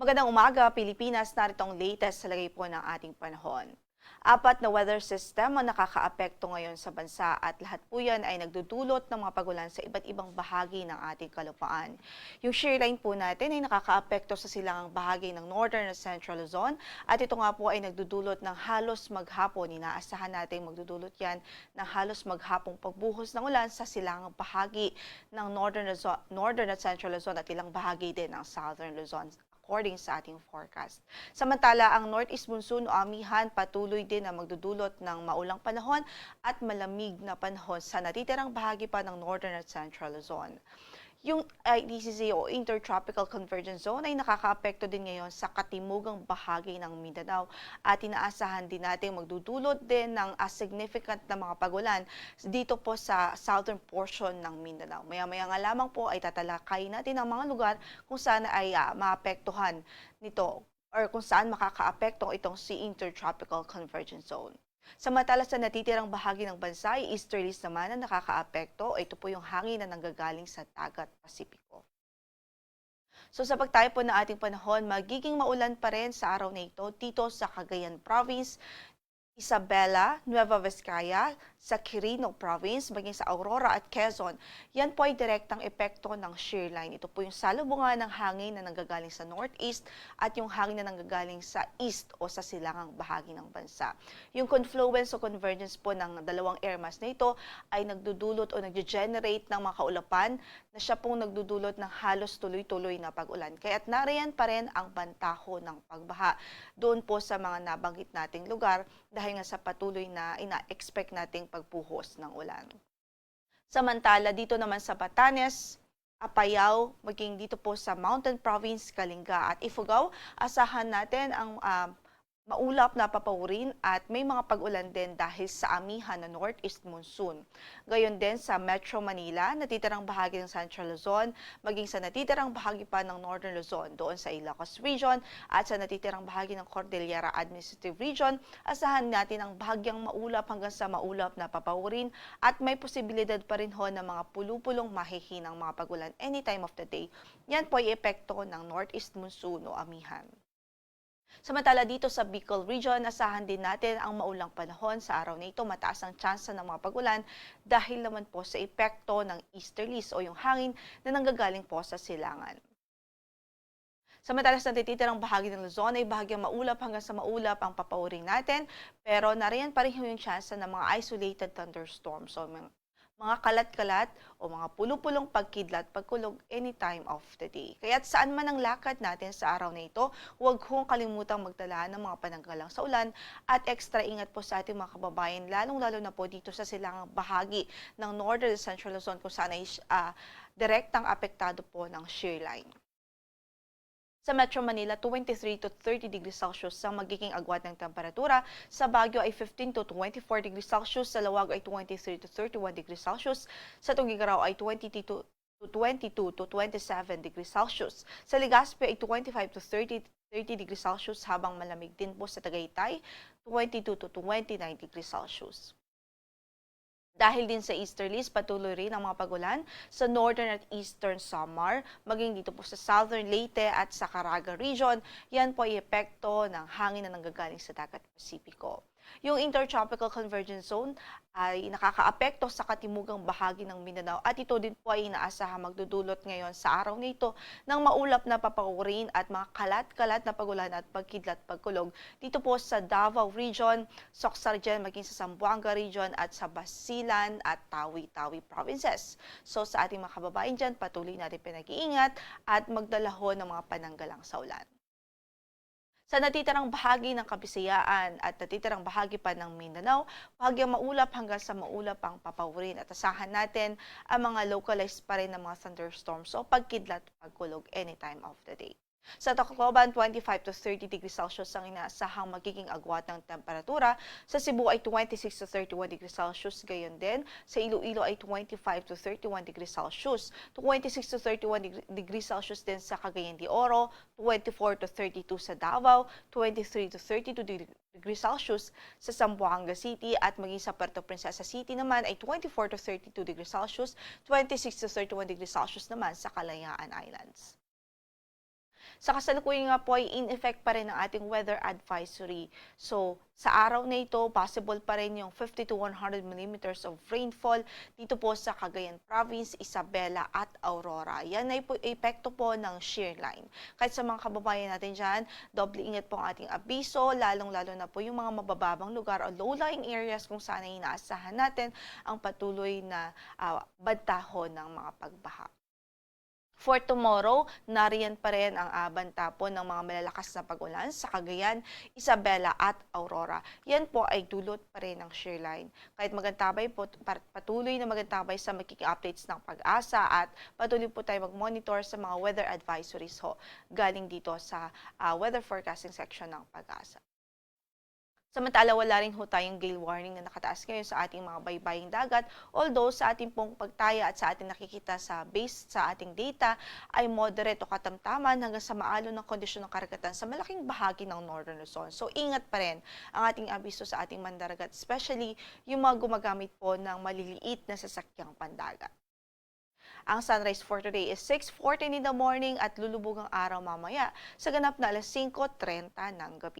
Magandang umaga, Pilipinas. Narito ang latest sa lagay po ng ating panahon. Apat na weather system ang nakakaapekto ngayon sa bansa at lahat po yan ay nagdudulot ng mga pagulan sa iba't ibang bahagi ng ating kalupaan. Yung shear line po natin ay nakakaapekto sa silangang bahagi ng Northern at Central Luzon at ito nga po ay nagdudulot ng halos maghapon. Inaasahan natin magdudulot yan ng halos maghapong pagbuhos ng ulan sa silangang bahagi ng Northern at Central Luzon at ilang bahagi din ng Southern Luzon according sa ating forecast. Samantala, ang Northeast Monsoon o amihan patuloy din na magdudulot ng maulang panahon at malamig na panahon sa natitirang bahagi pa ng Northern at Central Luzon. Yung IDCZ o Intertropical Convergence Zone ay nakakaapekto din ngayon sa katimugang bahagi ng Mindanao at inaasahan din natin magdudulot din ng significant na mga pagulan dito po sa southern portion ng Mindanao. Maya-maya nga lamang po ay tatalakayin natin ang mga lugar kung saan ay maapektuhan nito or kung saan makakaapekto itong si Intertropical Convergence Zone. Samantala sa natitirang bahagi ng bansa, ay easterlies naman na nakakaapekto. Ito po yung hangin na nanggagaling sa dagat Pasipiko. So sa pagtayo po ng ating panahon, magiging maulan pa rin sa araw na ito dito sa Cagayan Province, Isabela, Nueva Vizcaya, sa Quirino Province, maging sa Aurora at Quezon. Yan po ay direktang epekto ng shear line. Ito po yung salubungan ng hangin na nanggagaling sa northeast at yung hangin na nanggagaling sa east o sa silangang bahagi ng bansa. Yung confluence o convergence po ng dalawang air mass na ito ay nagdudulot o nag-generate ng mga kaulapan na siya pong nagdudulot ng halos tuloy-tuloy na pag-ulan. Kaya't nariyan pa rin ang bantaho ng pagbaha doon po sa mga nabanggit nating lugar dahil nga sa patuloy na ina-expect nating pagpuhos ng ulan. Samantala, dito naman sa Batanes, Apayao, maging dito po sa Mountain Province, Kalinga at Ifugao, asahan natin ang maulap na papawirin at may mga pag-ulan din dahil sa amihan na Northeast Monsoon. Gayon din sa Metro Manila, natitirang bahagi ng Central Luzon, maging sa natitirang bahagi pa ng Northern Luzon, doon sa Ilocos Region at sa natitirang bahagi ng Cordillera Administrative Region, asahan natin ang bahagyang maulap hanggang sa maulap na papawirin at may posibilidad pa rin ho ng mga pulupulong mahihinang mga pag-ulan anytime of the day. Yan po ay epekto ng Northeast Monsoon o amihan. Samantala dito sa Bicol Region, asahan din natin ang maulang panahon. Sa araw na ito, mataas ang tsansa ng mga pagulan dahil naman po sa epekto ng easterlies o yung hangin na nanggagaling po sa silangan. Samantala sa natitirang bahagi ng Luzon ay bahagyang maulap hanggang sa maulap ang papawirin natin, pero nariyan pa rin yung tsansa ng mga isolated thunderstorms. So mga kalat-kalat o mga pulupulong pagkidlat, pagkulog anytime of the day. Kaya't saan man ang lakad natin sa araw na ito, huwag kong kalimutang magtala ng mga pananggalang sa ulan at extra ingat po sa ating mga kababayan, lalong-lalo na po dito sa silangang bahagi ng Northern Central Luzon kung saan ay direktang apektado po ng shear line. Sa Metro Manila, 23 to 30 degrees Celsius ang magiging agwat ng temperatura. Sa Baguio ay 15 to 24 degrees Celsius. Sa Lawag ay 23 to 31 degrees Celsius. Sa Tugigaraw ay 22 to 27 degrees Celsius. Sa Legazpi ay 25 to 30 degrees Celsius habang malamig din po sa Tagaytay, 22 to 29 degrees Celsius. Dahil din sa easterlies, patuloy rin ang mga pagulan sa northern at eastern Samar, maging dito po sa southern Leyte at sa Caraga region. Yan po ay epekto ng hangin na nanggagaling sa dagat Pasipiko. Yung Intertropical Convergence Zone ay nakakaapekto sa katimugang bahagi ng Mindanao at ito din po ay inaasahang magdudulot ngayon sa araw na ito ng maulap na papawirin at mga kalat-kalat na pagulan at pagkidlat pagkulog dito po sa Davao Region, Soxargen, maging sa Zamboanga Region at sa Basilan at Tawi-Tawi Provinces. So sa ating mga kababayan dyan, patuloy natin pinag-iingat at magdalaho ng mga pananggalang sa ulan. Sa natitirang bahagi ng Kabisayaan at natitirang bahagi pa ng Mindanao, bahagyang maulap hanggang sa maulap ang papawirin at asahan natin ang mga localized pa rin ng mga thunderstorms o pagkidlat pagkulog anytime of the day. Sa Tacloban, 25 to 30 degrees Celsius ang inaasahang magiging agwat ng temperatura. Sa Cebu ay 26 to 31 degrees Celsius. Gayon din, sa Iloilo ay 25 to 31 degrees Celsius. 26 to 31 degrees Celsius din sa Cagayan de Oro, 24 to 32 sa Davao, 23 to 32 degrees Celsius sa Zamboanga City at maging sa Puerto Princesa City naman ay 24 to 32 degrees Celsius, 26 to 31 degrees Celsius naman sa Kalayaan Islands. Sa kasalukuyan nga po ay in effect pa rin ang ating weather advisory. So, sa araw na ito, possible pa rin yung 50 to 100 millimeters of rainfall dito po sa Cagayan Province, Isabela at Aurora. Yan ay po epekto po ng shear line. Kahit sa mga kababayan natin dyan, doble ingat po ang ating abiso, lalong-lalo na po yung mga mabababang lugar o low-lying areas kung saan ay inaasahan natin ang patuloy na bantahon ng mga pagbaha. For tomorrow, nariyan pa rin ang banta po ng mga malalakas na pag-ulan sa Cagayan, Isabela at Aurora. Yan po ay dulot pa rin ng shear line. Kahit magantabay po, patuloy na magantabay sa magiging updates ng pag-asa at patuloy po tayo mag-monitor sa mga weather advisories ho galing dito sa weather forecasting section ng pag-asa. Samantala, wala rin ho tayong gale warning na nakataas ngayon sa ating mga baybaying dagat. Although sa ating pong pagtaya at sa ating nakikita sa base sa ating data ay moderate o katamtaman hanggang sa maalon ng kondisyon ng karagatan sa malaking bahagi ng Northern Luzon. So ingat pa rin ang ating abiso sa ating mandaragat, especially yung mga gumagamit po ng maliliit na sasakyang pandagat. Ang sunrise for today is 6:14 in the morning at lulubog ang araw mamaya sa ganap na alas 5:30 ng gabi.